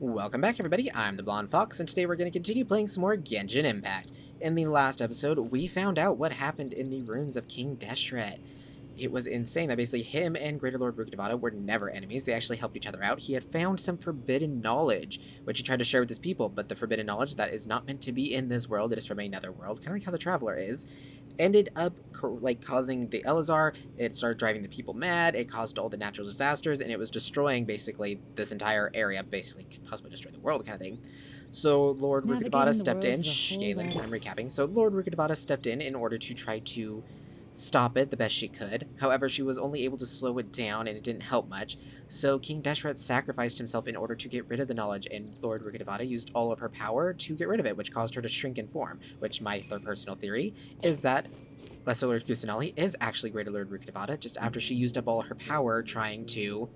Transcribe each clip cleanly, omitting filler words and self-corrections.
Welcome back, everybody. I'm the Blonde Fox, and today we're going to continue playing some more Genshin Impact. In the last episode, we found out what happened in the ruins of King Deshret. It was insane that basically him and Greater Lord Rukkhadevata were never enemies. They actually helped each other out. He had found some forbidden knowledge, which he tried to share with his people, but the forbidden knowledge that is not meant to be in this world, it is from another world, kind of like how the Traveler is, ended up causing the Elazar. It started driving the people mad, it caused all the natural disasters, and it was destroying basically this entire area, basically could possibly destroy the world kind of thing. So Lord Rukkhadevata stepped in. Galen, I'm recapping. So Lord Rukkhadevata stepped in order to try to stop it the best she could. However, she was only able to slow it down, and it didn't help much. So King Deshret sacrificed himself in order to get rid of the knowledge, and Lord Rukkhadevata used all of her power to get rid of it, which caused her to shrink in form, which my third personal theory is that Lesser Lord Kusanali is actually Greater Lord Rukkhadevata, just after she used up all her power trying to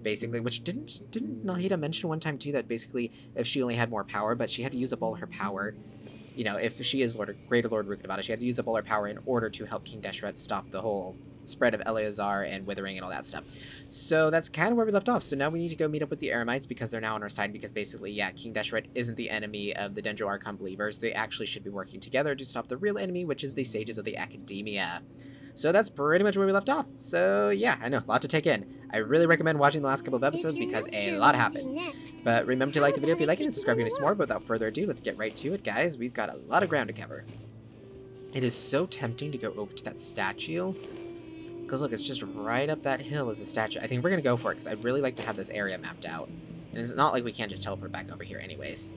basically, which didn't Nahida mention one time too that basically if she only had more power, but she had to use up all her power. You know, if she is Greater Lord Rukkhadevata, she had to use up all her power in order to help King Deshret stop the whole spread of Eleazar and withering and all that stuff. So that's kind of where we left off. So now we need to go meet up with the Eremites because they're now on our side, because basically, yeah, King Deshret isn't the enemy of the Dendro Archon believers. They actually should be working together to stop the real enemy, which is the Sages of the Academia. So that's pretty much where we left off. So yeah, I know, a lot to take in. I really recommend watching the last couple of episodes because a lot happened. But remember to like the video if you like it and subscribe if you want to see more. But without further ado, let's get right to it, guys. We've got a lot of ground to cover. It is so tempting to go over to that statue. Because look, it's just right up that hill is a statue. I think we're going to go for it because I'd really like to have this area mapped out. And it's not like we can't just teleport back over here anyways.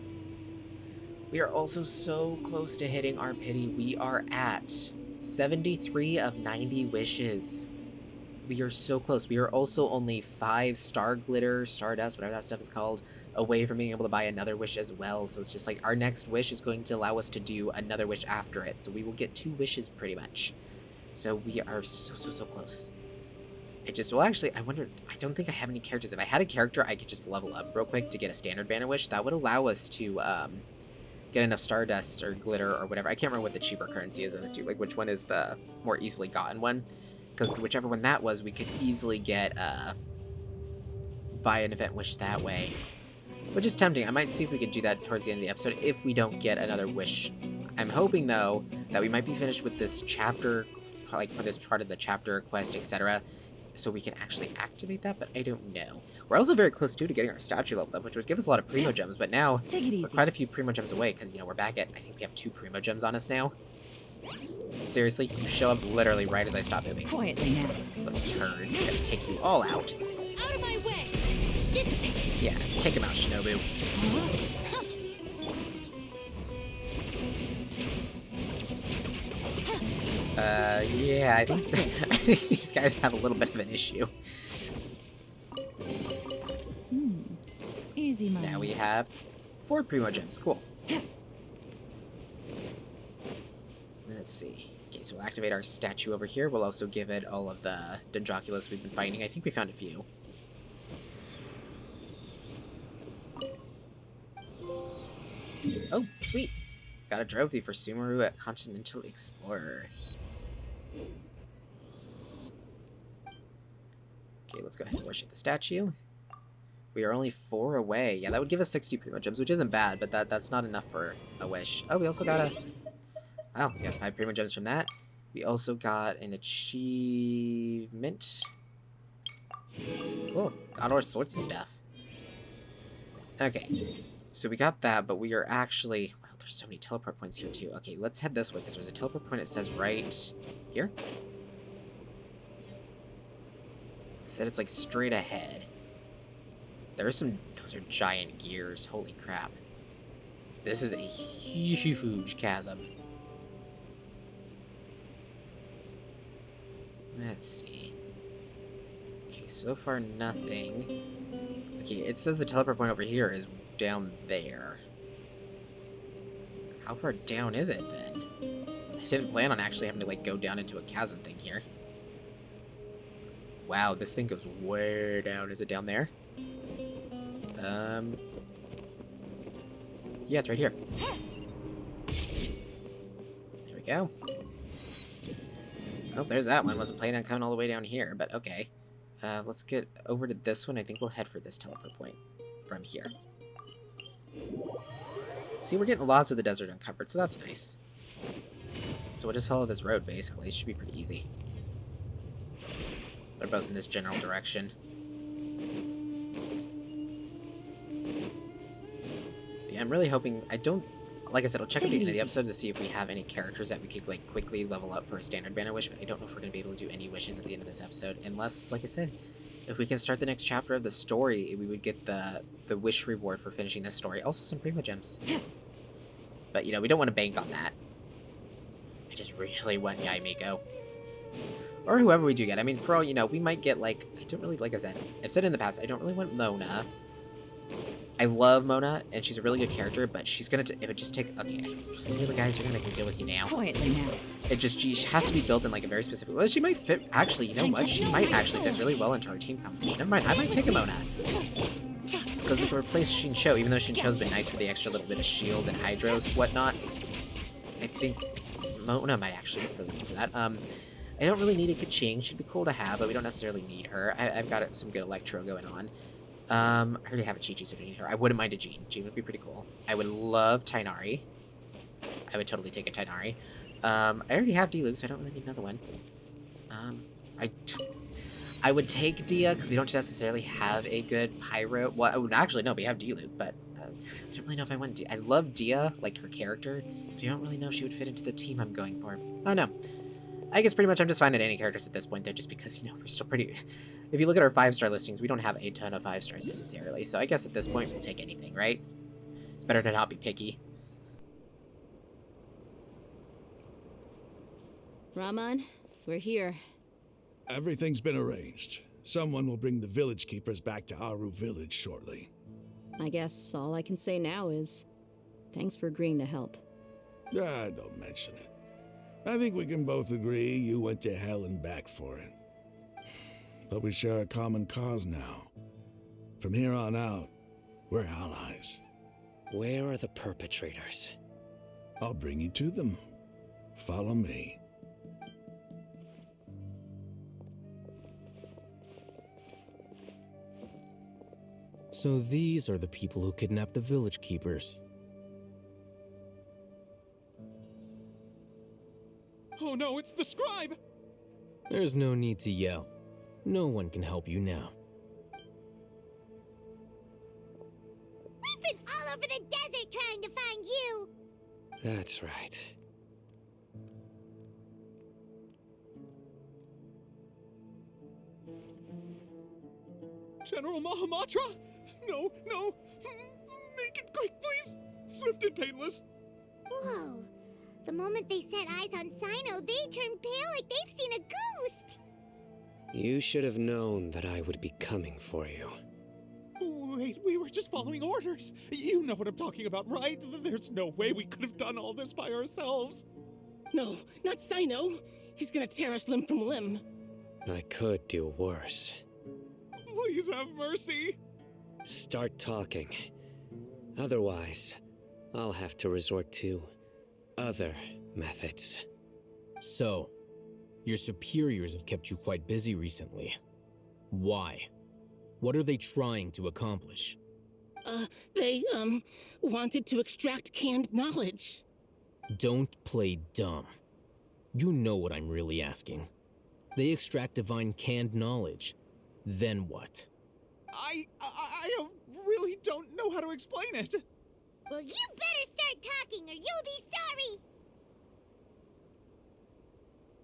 We are also so close to hitting our pity. We are at 73 of 90 wishes. We are so close. We are also only 5 star glitter, stardust, whatever that stuff is called, away from being able to buy another wish as well. So it's just like our next wish is going to allow us to do another wish after it. So we will get 2 wishes pretty much. So we are so close. It just, well actually, I wonder, I don't think I have any characters. If I had a character, I could just level up real quick to get a standard banner wish. That would allow us to get enough stardust or glitter or whatever. I can't remember what the cheaper currency is of the two, like which one is the more easily gotten one. Because whichever one that was, we could easily get, buy an event wish that way. Which is tempting. I might see if we could do that towards the end of the episode if we don't get another wish. I'm hoping, though, that we might be finished with this chapter, like for this part of the chapter quest, etc. So we can actually activate that, but I don't know. We're also very close, too, to getting our statue leveled up, which would give us a lot of Primo Gems, but now we're quite a few Primo Gems away, because, you know, we're back at, I think we have 2 Primo Gems on us now. Seriously, you show up literally right as I stop moving. Quietly now. Little turds, gonna take you all out. Out of my way! Dissipate! Yeah, take him out, Shinobu. Yeah, I think these guys have a little bit of an issue. Easy money. Now we have 4 Primo Gems, cool. Let's see. Okay, so we'll activate our statue over here. We'll also give it all of the Dendroculus we've been fighting. I think we found a few. Oh, sweet. Got a trophy for Sumeru at Continental Explorer. Okay, let's go ahead and worship the statue. We are only 4 away. Yeah, that would give us 60 Primo Gems, which isn't bad, but that's not enough for a wish. Oh, we also got a... Wow, we got 5 Primo Gems from that. We also got an achievement. Cool. Got all sorts of stuff. Okay. So we got that, but we are actually... Wow, there's so many teleport points here, too. Okay, let's head this way, because there's a teleport point it says right here. It said it's, like, straight ahead. There are some... Those are giant gears. Holy crap. This is a huge chasm. Let's see. Okay, so far nothing. Okay, it says the teleport point over here is down there. How far down is it, then? I didn't plan on actually having to, like, go down into a chasm thing here. Wow, this thing goes way down. Is it down there? Yeah, it's right here. There we go. Oh, there's that one. Wasn't planning on coming all the way down here, but okay. Let's get over to this one. I think we'll head for this teleport point from here. See, we're getting lots of the desert uncovered, so that's nice. So we'll just follow this road, basically. It should be pretty easy. They're both in this general direction. Yeah, I'm really hoping... Like I said, I'll check at the end of the episode to see if we have any characters that we could, like, quickly level up for a standard banner wish, but I don't know if we're going to be able to do any wishes at the end of this episode, unless, like I said, if we can start the next chapter of the story, we would get the wish reward for finishing this story. Also some Primo Gems. But, you know, we don't want to bank on that. I just really want miHo. Or whoever we do get. I mean, for all you know, we might get, like... I don't really... Like I said, I've said in the past, I don't really want Mona. I love Mona, and she's a really good character, but she's gonna... It would just take... Okay, really, guys, you're gonna make me deal with you now. Quietly now. It just... She has to be built in, like, a very specific... Well, she might fit... Actually, you know what? She might actually fit really well into our team composition. Never mind, I might take a Mona. Because we can replace Shincho, even though Shincho's been nice for the extra little bit of shield and hydros, whatnots. I think Mona might actually be really good for that. I don't really need a Kaching. She'd be cool to have, but we don't necessarily need her. I've got some good Electro going on. I already have a Chi-Chi, so I don't need her. I wouldn't mind a Jean. Jean would be pretty cool. I would love Tainari. I would totally take a Tainari. I already have D-Luke, so I don't really need another one. I would take Dia, because we don't necessarily have a good Pyro. Well, actually, no, we have D-Luke, but I don't really know if I want Dia. I love Dia, like her character, but I don't really know if she would fit into the team I'm going for. Oh, no. I guess pretty much I'm just finding any characters at this point, though, just because, you know, we're still pretty... If you look at our 5-star listings, we don't have a ton of 5 stars necessarily, so I guess at this point we'll take anything, right? It's better to not be picky. Raman, we're here. Everything's been arranged. Someone will bring the village keepers back to Aru village shortly. I guess all I can say now is thanks for agreeing to help. Don't mention it. I think we can both agree you went to hell and back for it. But we share a common cause now. From here on out, we're allies. Where are the perpetrators? I'll bring you to them. Follow me. So these are the people who kidnapped the village keepers. Oh no, it's the scribe! There's no need to yell. No one can help you now. We've been all over the desert trying to find you! That's right. General Mahamatra? No, no! Make it quick, please! Swift and painless! Whoa. The moment they set eyes on Sino, they turned pale like they've seen a ghost! You should have known that I would be coming for you. Wait, we were just following orders! You know what I'm talking about, right? There's no way we could have done all this by ourselves! No, not Sino. He's gonna tear us limb from limb. I could do worse. Please have mercy! Start talking. Otherwise, I'll have to resort to other methods. So, your superiors have kept you quite busy recently. Why? What are they trying to accomplish? They wanted to extract canned knowledge. Don't play dumb. You know what I'm really asking. They extract divine canned knowledge. Then what? I really don't know how to explain it! Well, you better start talking or you'll be sorry!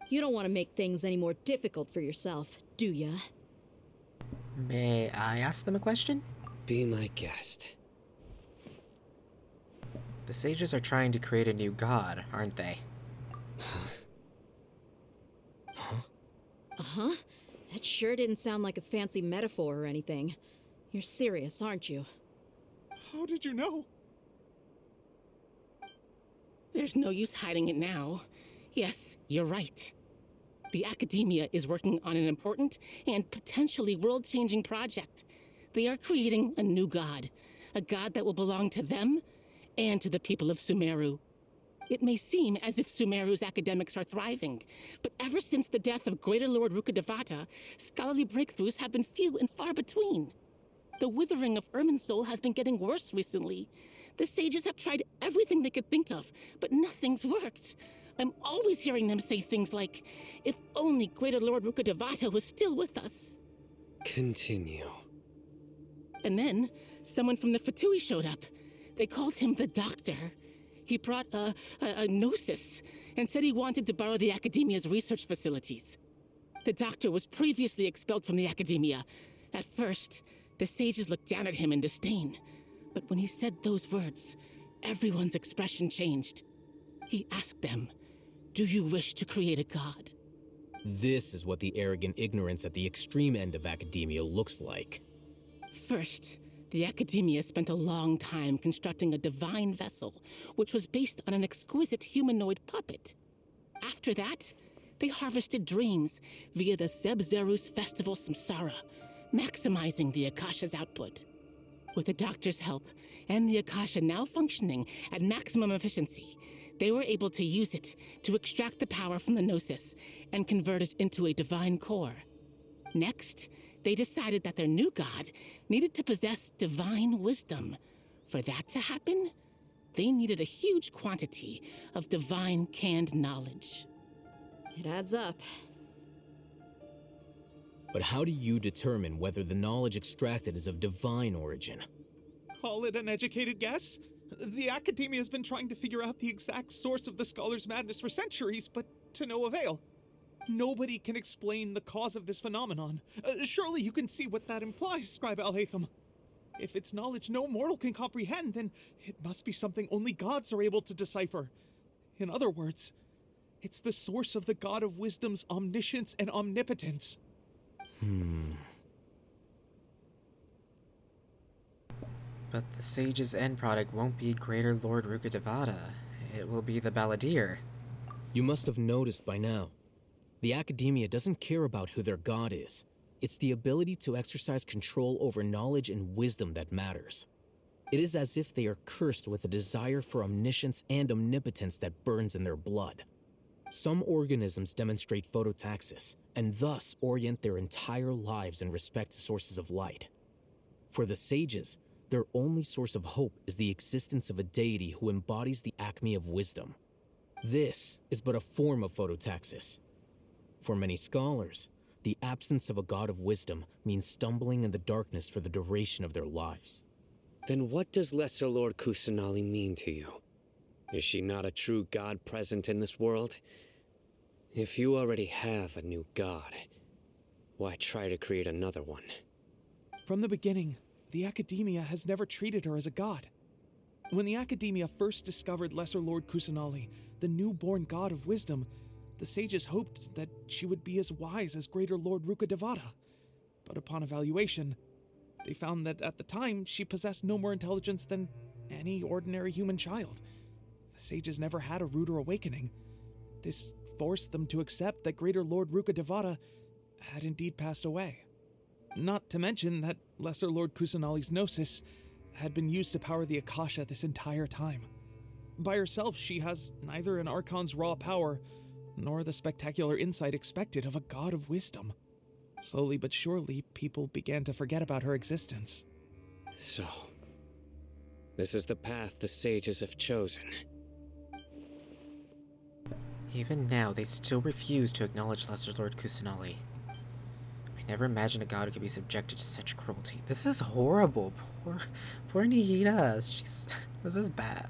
You don't want to make things any more difficult for yourself, do ya? May I ask them a question? Be my guest. The sages are trying to create a new god, aren't they? Uh-huh. That sure didn't sound like a fancy metaphor or anything. You're serious, aren't you? How did you know? There's no use hiding it now. Yes, you're right. The Academia is working on an important and potentially world-changing project. They are creating a new god. A god that will belong to them and to the people of Sumeru. It may seem as if Sumeru's academics are thriving, but ever since the death of Greater Lord Rukkhadevata, scholarly breakthroughs have been few and far between. The withering of Irminsul has been getting worse recently. The sages have tried everything they could think of, but nothing's worked. I'm always hearing them say things like, if only Greater Lord Rukkhadevata was still with us. Continue. And then, someone from the Fatui showed up. They called him the Doctor. He brought a gnosis and said he wanted to borrow the Academia's research facilities. The Doctor was previously expelled from the Academia. At first, the sages looked down at him in disdain. But when he said those words, everyone's expression changed. He asked them, "Do you wish to create a god?" This is what the arrogant ignorance at the extreme end of academia looks like. First, the Academia spent a long time constructing a divine vessel, which was based on an exquisite humanoid puppet. After that, they harvested dreams via the Zeb-Zerus Festival Samsara, maximizing the Akasha's output. With the Doctor's help, and the Akasha now functioning at maximum efficiency, they were able to use it to extract the power from the Gnosis and convert it into a divine core. Next, they decided that their new god needed to possess divine wisdom. For that to happen, they needed a huge quantity of divine canned knowledge. It adds up. But how do you determine whether the knowledge extracted is of divine origin? Call it an educated guess? The Academia has been trying to figure out the exact source of the Scholar's Madness for centuries, but to no avail. Nobody can explain the cause of this phenomenon. Surely you can see what that implies, Scribe Al-Haytham. If it's knowledge no mortal can comprehend, then it must be something only gods are able to decipher. In other words, it's the source of the God of Wisdom's omniscience and omnipotence. But the sage's end product won't be Greater Lord Rukkhadevata. It will be the Balladeer. You must have noticed by now. The Academia doesn't care about who their god is. It's the ability to exercise control over knowledge and wisdom that matters. It is as if they are cursed with a desire for omniscience and omnipotence that burns in their blood. Some organisms demonstrate phototaxis, and thus orient their entire lives in respect to sources of light. For the sages, their only source of hope is the existence of a deity who embodies the acme of wisdom. This is but a form of phototaxis. For many scholars, the absence of a god of wisdom means stumbling in the darkness for the duration of their lives. Then what does Lesser Lord Kusanali mean to you? Is she not a true god present in this world? If you already have a new god, why try to create another one? From the beginning, the Academia has never treated her as a god. When the Academia first discovered Lesser Lord Kusanali, the newborn god of wisdom, the sages hoped that she would be as wise as Greater Lord Rukkhadevata. But upon evaluation, they found that at the time she possessed no more intelligence than any ordinary human child. The sages never had a ruder awakening. This forced them to accept that Greater Lord Rukkhadevata had indeed passed away. Not to mention that Lesser Lord Kusanali's Gnosis had been used to power the Akasha this entire time. By herself, she has neither an Archon's raw power, nor the spectacular insight expected of a god of wisdom. Slowly but surely, people began to forget about her existence. So, this is the path the sages have chosen. Even now, they still refuse to acknowledge Lesser Lord Kusanali. I never imagined a god who could be subjected to such cruelty. This is horrible. Poor Nihida. This is bad.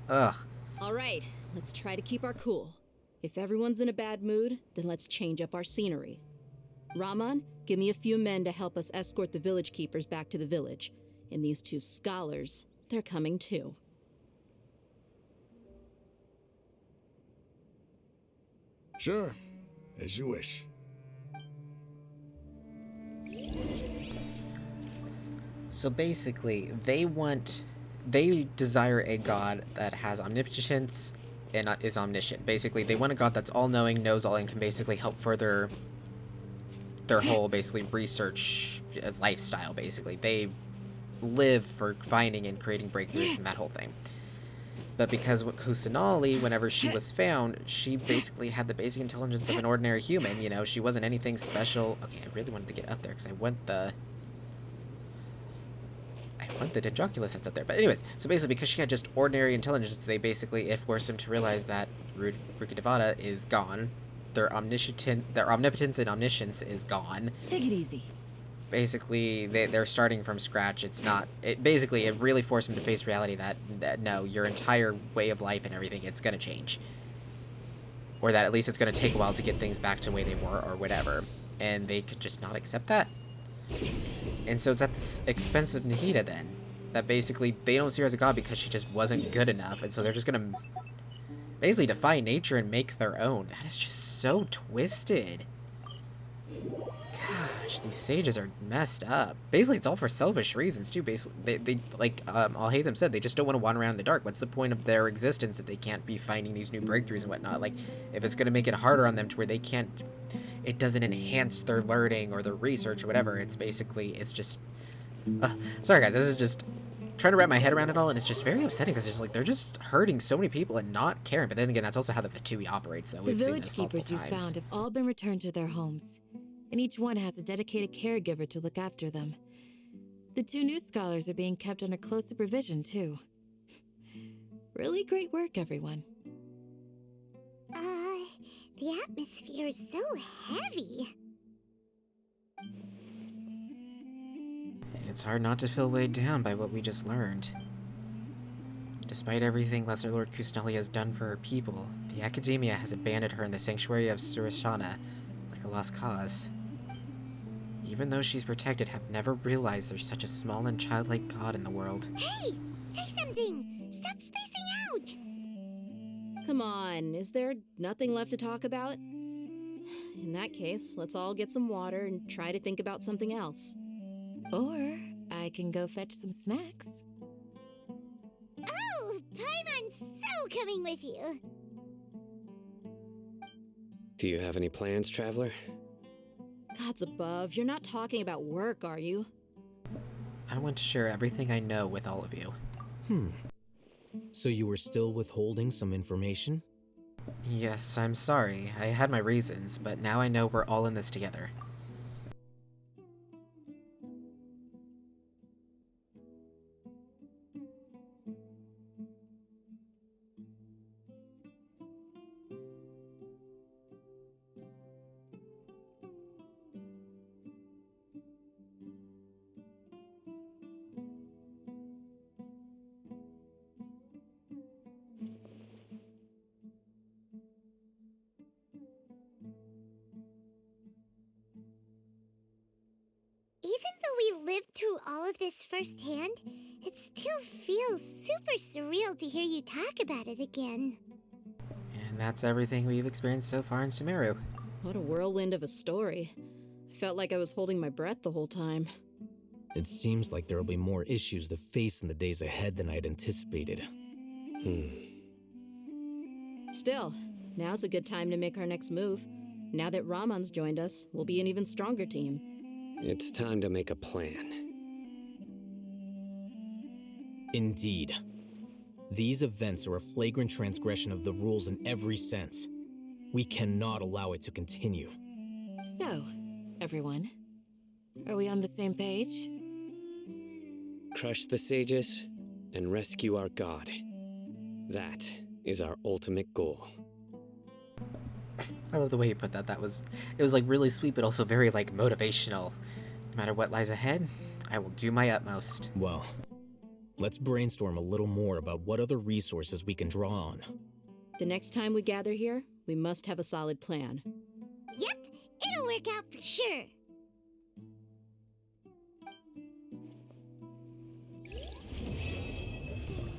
Ugh. Alright, let's try to keep our cool. If everyone's in a bad mood, then let's change up our scenery. Raman, give me a few men to help us escort the village keepers back to the village. And these two scholars, they're coming too. Sure, as you wish. So basically, they desire a god that has omnipotence and is omniscient. Basically, they want a god that's all-knowing, knows all, and can basically help further their whole, basically, research lifestyle, basically. They live for finding and creating breakthroughs and that whole thing. But because with Kusanali, whenever she was found, she basically had the basic intelligence of an ordinary human, you know? She wasn't anything special. Okay, I really wanted to get up there, because I I want the Dendroculus that's up there. But anyways, so basically because she had just ordinary intelligence, it forced them to realize that Ruka Devata is gone. Their omnipotence and omniscience is gone. Take it easy. Basically, they're starting from scratch. It really forced them to face reality that no, your entire way of life and everything, it's gonna change. Or that at least it's gonna take a while to get things back to the way they were or whatever. And they could just not accept that. And so it's at the expense of Nahida then. That basically they don't see her as a god because she just wasn't good enough. And so they're just gonna basically defy nature and make their own. That is just so twisted. Gosh, these sages are messed up. Basically, it's all for selfish reasons, too. Basically, they like, Al-Haytham said, they just don't want to wander around in the dark. What's the point of their existence if they can't be finding these new breakthroughs and whatnot? Like, if it's going to make it harder on them to where they can't, it doesn't enhance their learning or their research or whatever. It's basically, it's just, sorry guys, this is just trying to wrap my head around it all, and it's just very upsetting because it's like they're just hurting so many people and not caring. But then again, that's also how the Fatui operates, though. We've seen this multiple times. The village keepers you found have all been returned to their homes, and each one has a dedicated caregiver to look after them. The 2 new scholars are being kept under close supervision, too. Really great work, everyone. The atmosphere is so heavy. It's hard not to feel weighed down by what we just learned. Despite everything Lesser Lord Kusanali has done for her people, the Academia has abandoned her in the sanctuary of Surashana like a lost cause. Even though she's protected, have never realized there's such a small and childlike god in the world. Hey! Say something! Stop spacing out! Come on, is there nothing left to talk about? In that case, let's all get some water and try to think about something else. Or I can go fetch some snacks. Oh! Paimon's so coming with you! Do you have any plans, traveler? Gods above, you're not talking about work, are you? I want to share everything I know with all of you. So you were still withholding some information? Yes, I'm sorry. I had my reasons, but now I know we're all in this together. Even though we lived through all of this firsthand, it still feels super surreal to hear you talk about it again. And that's everything we've experienced so far in Sumeru. What a whirlwind of a story. I felt like I was holding my breath the whole time. It seems like there will be more issues to face in the days ahead than I'd anticipated. Still, now's a good time to make our next move. Now that Ramon's joined us, we'll be an even stronger team. It's time to make a plan. Indeed. These events are a flagrant transgression of the rules in every sense. We cannot allow it to continue. So, everyone, are we on the same page? Crush the sages and rescue our god. That is our ultimate goal. I love the way you put that. It was like really sweet, but also very like motivational. No matter what lies ahead, I will do my utmost. Well, let's brainstorm a little more about what other resources we can draw on. The next time we gather here, we must have a solid plan. Yep, it'll work out for sure.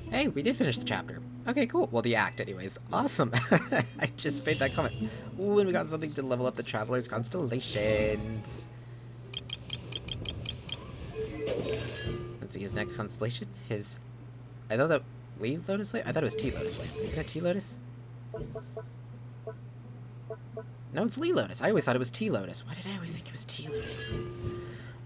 Hey, we did finish the chapter. Okay, cool. Well, the act, anyways. Awesome. I just made that comment. Ooh, and we got something to level up the Traveler's Constellations. Let's see, his next constellation. I thought that Lee Lotus Lamp? I thought it was T Lotus Lamp. Isn't it T Lotus? No, it's Lee Lotus. I always thought it was T Lotus. Why did I always think it was T Lotus?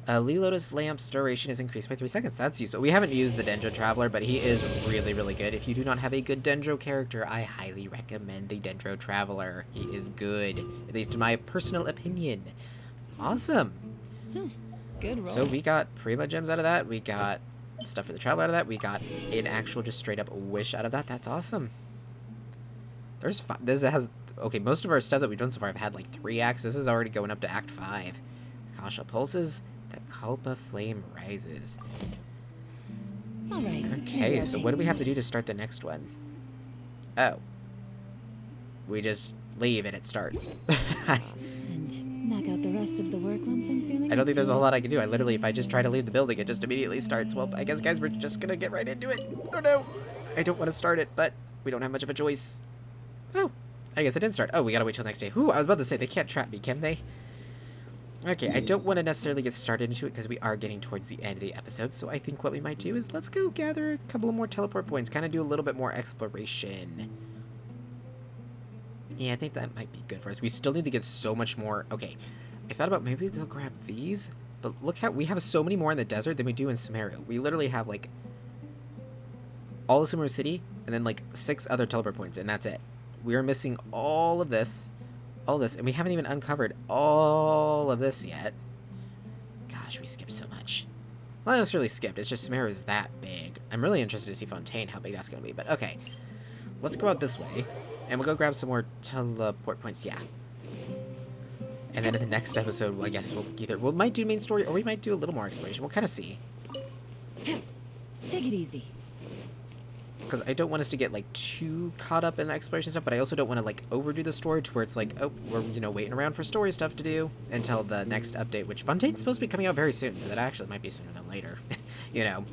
Lee Lotus Lamp's duration is increased by 3 seconds. That's useful. We haven't used the Dendro Traveler, but he is really, really good. If you do not have a good Dendro character, I highly recommend the Dendro Traveler. He is good, at least in my personal opinion. Awesome. Good roll. So we got Prima gems out of that. We got stuff for the travel out of that. We got an actual just straight up wish out of that. That's awesome. There's this has okay. Most of our stuff that we've done so far have had like 3 acts. This is already going up to Act 5. Kasha pulses. The Kalpa flame rises. All right. Okay, so what do we have to do to start the next one? Oh. We just leave and it starts. And knock out the rest of the work once I'm feeling. I don't think there's a whole lot I can do. I literally, if I just try to leave the building, it just immediately starts. Well, I guess, guys, we're just gonna get right into it. Oh, no. I don't want to start it, but we don't have much of a choice. Oh, I guess it didn't start. Oh, we gotta wait till next day. Ooh, I was about to say, they can't trap me, can they? Okay, I don't want to necessarily get started into it because we are getting towards the end of the episode, so I think what we might do is let's go gather a couple of more teleport points, kind of do a little bit more exploration. Yeah, I think that might be good for us. We still need to get so much more. Okay, I thought about maybe we could go grab these, but look how we have so many more in the desert than we do in Sumeru. We literally have like all of Sumeru City and then like 6 other teleport points, and that's it. We are missing all of this, and we haven't even uncovered all of this yet. Gosh, we skipped so much. Well, not necessarily skipped, it's just Sumeru is that big. I'm really interested to see Fontaine, how big that's going to be, but okay. Let's go out this way, and we'll go grab some more teleport points, yeah. And then in the next episode, well, I guess we might do main story, or we might do a little more exploration. We'll kind of see. Take it easy. Because I don't want us to get, like, too caught up in the exploration stuff, but I also don't want to, like, overdo the story to where it's like, oh, we're, you know, waiting around for story stuff to do until the next update, which Fontaine's supposed to be coming out very soon, so that actually might be sooner than later, you know.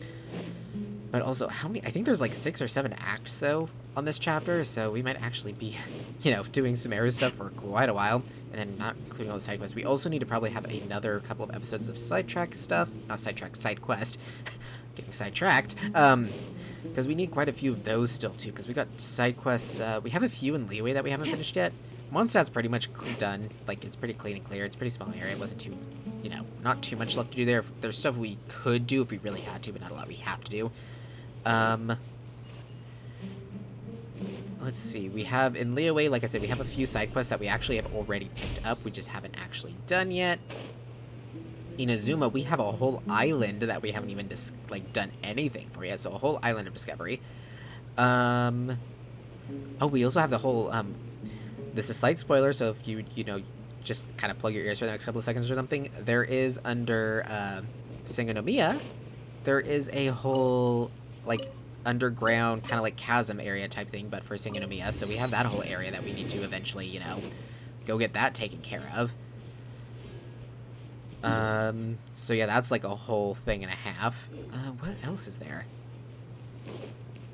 But also, how many, I think there's, like, 6 or 7 acts, though, on this chapter, so we might actually be, you know, doing Sumeru stuff for quite a while, and then not including all the side quests. We also need to probably have another couple of episodes of sidetrack stuff, not sidetrack, side quest, getting sidetracked, because we need quite a few of those still, too, because we got side quests, we have a few in Leeway that we haven't finished yet. Mondstadt's pretty much done, like, it's pretty clean and clear, it's a pretty small area, it wasn't too, you know, not too much left to do there. There's stuff we could do if we really had to, but not a lot we have to do. Let's see, we have, in Leeway, like I said, we have a few side quests that we actually have already picked up, we just haven't actually done yet. In Azuma, we have a whole island that we haven't even done anything for yet, so a whole island of discovery. Oh, we also have the whole, this is slight spoiler, so if you know, just kind of plug your ears for the next couple of seconds or something, there is under, Sangonomiya, there is a whole, like, underground, kind of like chasm area type thing, but for Sangonomiya, so we have that whole area that we need to eventually, you know, go get that taken care of. So yeah, that's like a whole thing and a half. What else is there?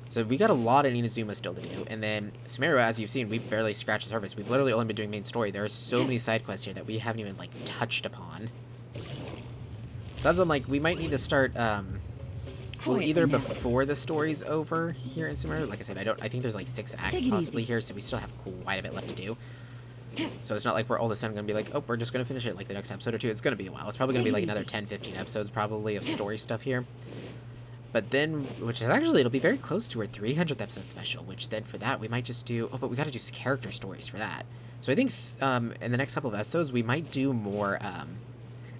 So we got a lot in Inazuma still to do, and then Sumeru, as you've seen, we've barely scratched the surface. We've literally only been doing main story. There are so many side quests here that we haven't even, like, touched upon. So that's what I'm like, we might need to start, well, either before the story's over here in Sumeru. Like I said, I think there's like 6 acts possibly here, so we still have quite a bit left to do. So it's not like we're all of a sudden going to be like, oh, we're just going to finish it like the next episode or 2. It's going to be a while. It's probably going to be like another 10, 15 episodes probably of story stuff here. But then, which is actually, it'll be very close to our 300th episode special, which then for that we might just do, oh, but we got to do character stories for that. So I think in the next couple of episodes we might do more,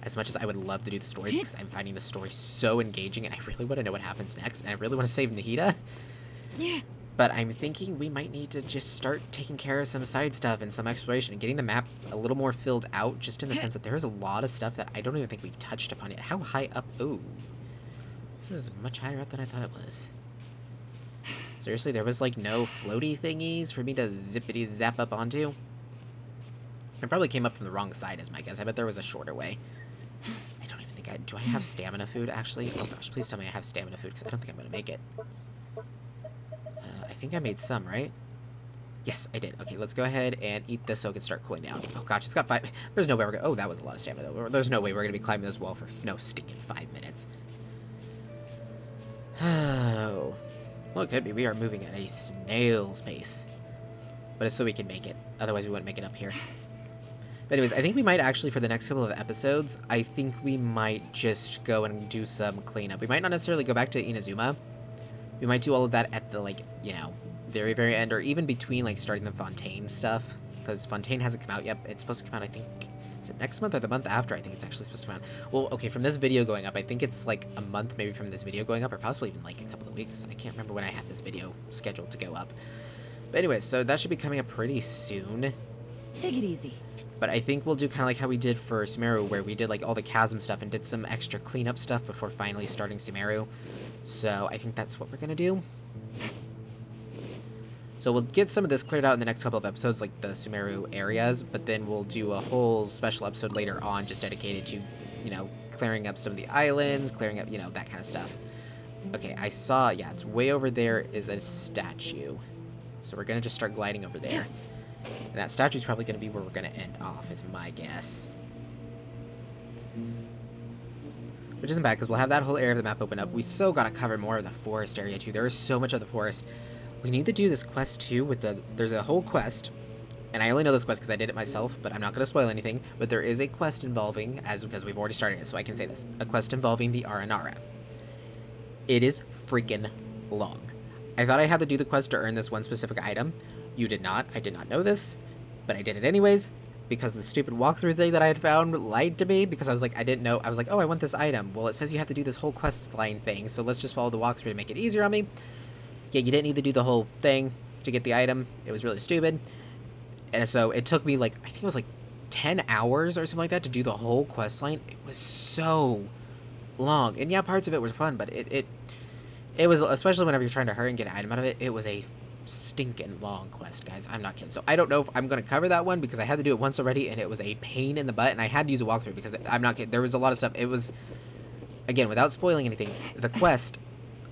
as much as I would love to do the story, because I'm finding the story so engaging and I really want to know what happens next, and I really want to save Nahida. Yeah. But I'm thinking we might need to just start taking care of some side stuff and some exploration and getting the map a little more filled out, just in the sense that there is a lot of stuff that I don't even think we've touched upon yet. How high up? Ooh. This is much higher up than I thought it was. Seriously, there was like no floaty thingies for me to zippity zap up onto? I probably came up from the wrong side is my guess. I bet there was a shorter way. I don't even think do I have stamina food actually? Oh gosh, please tell me I have stamina food, because I don't think I'm going to make it. I think I made some, right? Yes, I did. Okay, let's go ahead and eat this so it can start cooling down. Oh gosh, it's got 5. There's no way we're going to... Oh, that was a lot of stamina though. There's no way we're going to be climbing this wall for no stinking 5 minutes. Oh. Well, it could be. We are moving at a snail's pace. But it's so we can make it. Otherwise, we wouldn't make it up here. But anyways, I think we might actually, for the next couple of episodes, I think we might just go and do some cleanup. We might not necessarily go back to Inazuma. We might do all of that at the, like, you know, very, very end, or even between, like, starting the Fontaine stuff. Because Fontaine hasn't come out yet. It's supposed to come out, I think, Is it next month or the month after? I think it's actually supposed to come out. Well, okay, from this video going up, I think it's like a month maybe from this video going up, or possibly even like a couple of weeks. I can't remember when I have this video scheduled to go up. But anyway, so that should be coming up pretty soon. Take it easy. But I think we'll do kind of like how we did for Sumeru, where we did like all the chasm stuff and did some extra cleanup stuff before finally starting Sumeru. So I think that's what we're gonna do. So we'll get some of this cleared out in the next couple of episodes, like the Sumeru areas, but then we'll do a whole special episode later on just dedicated to, you know, clearing up some of the islands, clearing up, you know, that kind of stuff. Okay, I saw, yeah, it's way over there is a statue. So we're gonna just start gliding over there. And that statue's probably gonna be where we're gonna end off, is my guess. Which isn't bad, because we'll have that whole area of the map open up. We still gotta cover more of the forest area, too. There is so much of the forest. We need to do this quest, too, with the... There's a whole quest, and I only know this quest because I did it myself, but I'm not gonna spoil anything. But there is a quest involving, because we've already started it, so I can say this, a quest involving the Aranara. It is freaking long. I thought I had to do the quest to earn this one specific item. You did not. I did not know this, but I did it anyways, because the stupid walkthrough thing that I had found lied to me, because I was like, I didn't know. I was like, oh, I want this item. Well, it says you have to do this whole quest line thing, so let's just follow the walkthrough to make it easier on me. Yeah, you didn't need to do the whole thing to get the item. It was really stupid. And so it took me, like, I think it was like 10 hours or something like that to do the whole quest line. It was so long. And yeah, parts of it were fun, but it was, especially whenever you're trying to hurry and get an item out of it, it was a stinking long quest, guys. I'm not kidding. So I don't know if I'm going to cover that one, because I had to do it once already, and it was a pain in the butt, and I had to use a walkthrough, because I'm not kidding. There was a lot of stuff. It was, again, without spoiling anything, the quest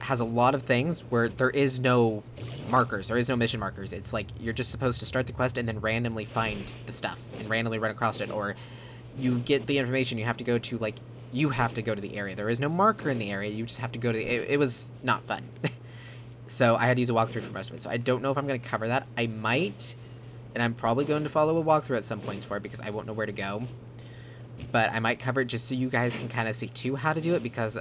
has a lot of things where there is no markers, there is no mission markers. It's like you're just supposed to start the quest and then randomly find the stuff and randomly run across it, or you get the information, you have to go to, like, you have to go to the area. There is no marker in the area, you just have to go to the... It was not fun. So I had to use a walkthrough for most of it. So I don't know if I'm going to cover that. I might, and I'm probably going to follow a walkthrough at some points for it, because I won't know where to go. But I might cover it just so you guys can kind of see, too, how to do it, because,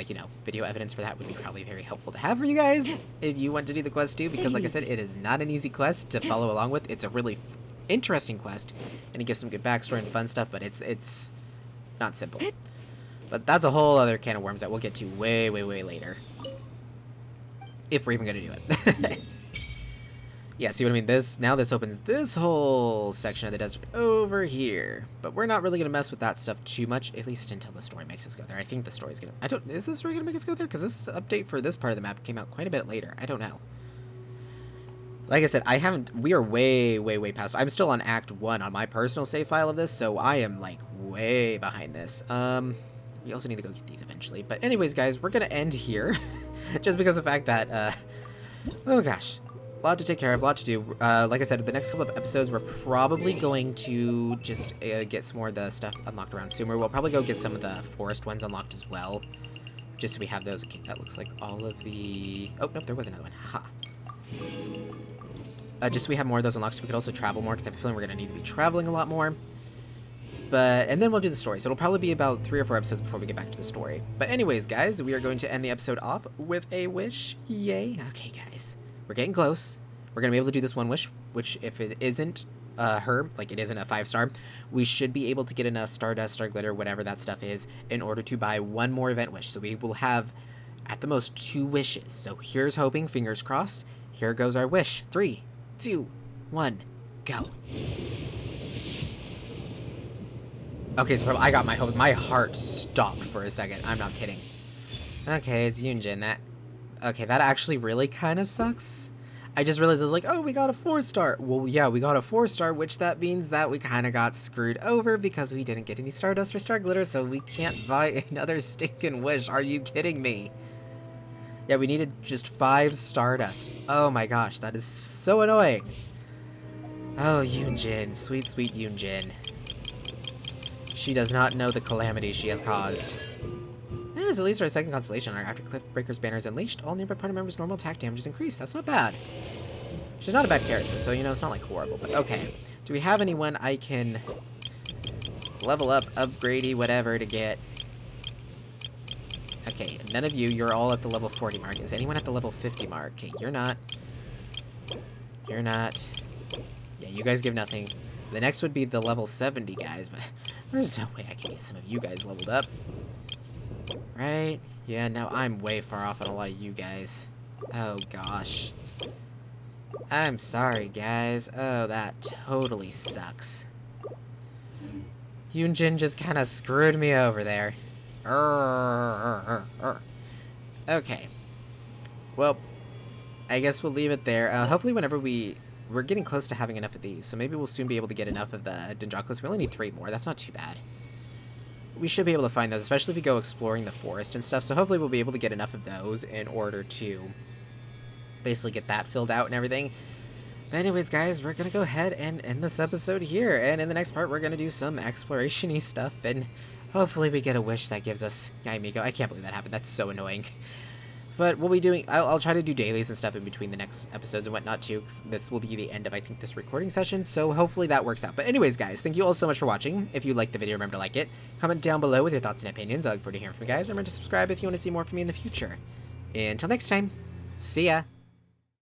you know, video evidence for that would be probably very helpful to have for you guys if you want to do the quest, too, because, like I said, it is not an easy quest to follow along with. It's a really interesting quest, and it gives some good backstory and fun stuff, but it's not simple. But that's a whole other can of worms that we'll get to way, way, way later. If we're even going to do it. Yeah, see what I mean? Now this opens this whole section of the desert over here. But we're not really going to mess with that stuff too much, at least until the story makes us go there. I think the story's going to... Is the story going to make us go there? Because this update for this part of the map came out quite a bit later. I don't know. Like I said, we are way, way, way past... I'm still on Act 1 on my personal save file of this, so I am, like, way behind this. We also need to go get these eventually. But anyways, guys, we're going to end here. Just because of the fact that, oh gosh. A lot to take care of, a lot to do. Like I said, the next couple of episodes, we're probably going to just get some more of the stuff unlocked around Sumer. We'll probably go get some of the forest ones unlocked as well. Just so we have those. Okay, that looks like all of the... Oh, nope, there was another one. Ha. Just so we have more of those unlocked, so we could also travel more, because I have a feeling we're going to need to be traveling a lot more. And then we'll do the story. So it'll probably be about 3 or 4 episodes before we get back to the story. But anyways, guys, we are going to end the episode off with a wish. Yay. Okay, guys. We're getting close. We're going to be able to do this one wish, which if it isn't like it isn't a 5-star, we should be able to get enough Stardust, Star Glitter, whatever that stuff is, in order to buy one more event wish. So we will have, at the most, 2 wishes. So here's hoping, fingers crossed. Here goes our wish. 3, 2, 1, go. Okay, so I got my hope. My heart stopped for a second. I'm not kidding. Okay, it's Yunjin. Okay, that actually really kind of sucks. I just realized I was like, oh, we got a 4-star. Well, yeah, we got a 4-star, which that means that we kind of got screwed over because we didn't get any Stardust or Star Glitter, so we can't buy another stinking wish. Are you kidding me? Yeah, we needed just 5 Stardust. Oh my gosh, that is so annoying. Oh, Yunjin. Sweet, sweet Yunjin. She does not know the calamity she has caused. It's at least our second constellation. After Cliffbreaker's banner is unleashed, all nearby party members' normal attack damage is increased. That's not bad. She's not a bad character, so, you know, it's not, like, horrible. But, okay. Do we have anyone I can level up, upgradey, whatever, to get? Okay, none of you. You're all at the level 40 mark. Is anyone at the level 50 mark? Okay, you're not. You're not. Yeah, you guys give nothing. The next would be the level 70 guys, but there's no way I can get some of you guys leveled up. Right? Yeah, no, I'm way far off on a lot of you guys. Oh, gosh. I'm sorry, guys. Oh, that totally sucks. Yunjin just kind of screwed me over there. Okay. Well, I guess we'll leave it there. Hopefully whenever we're getting close to having enough of these, so maybe we'll soon be able to get enough of the Dendroculus. We only need 3 more. That's not too bad. We should be able to find those, especially if we go exploring the forest and stuff. So hopefully we'll be able to get enough of those in order to basically get that filled out and everything. But anyways, guys, we're going to go ahead and end this episode here. And in the next part, we're going to do some exploration-y stuff. And hopefully we get a wish that gives us miHo. I can't believe that happened. That's so annoying. But we'll be doing, I'll try to do dailies and stuff in between the next episodes and whatnot too, because this will be the end of, I think, this recording session, so hopefully that works out. But anyways, guys, thank you all so much for watching. If you liked the video, remember to like it. Comment down below with your thoughts and opinions. I look forward to hearing from you guys. Remember to subscribe if you want to see more from me in the future. Until next time, see ya!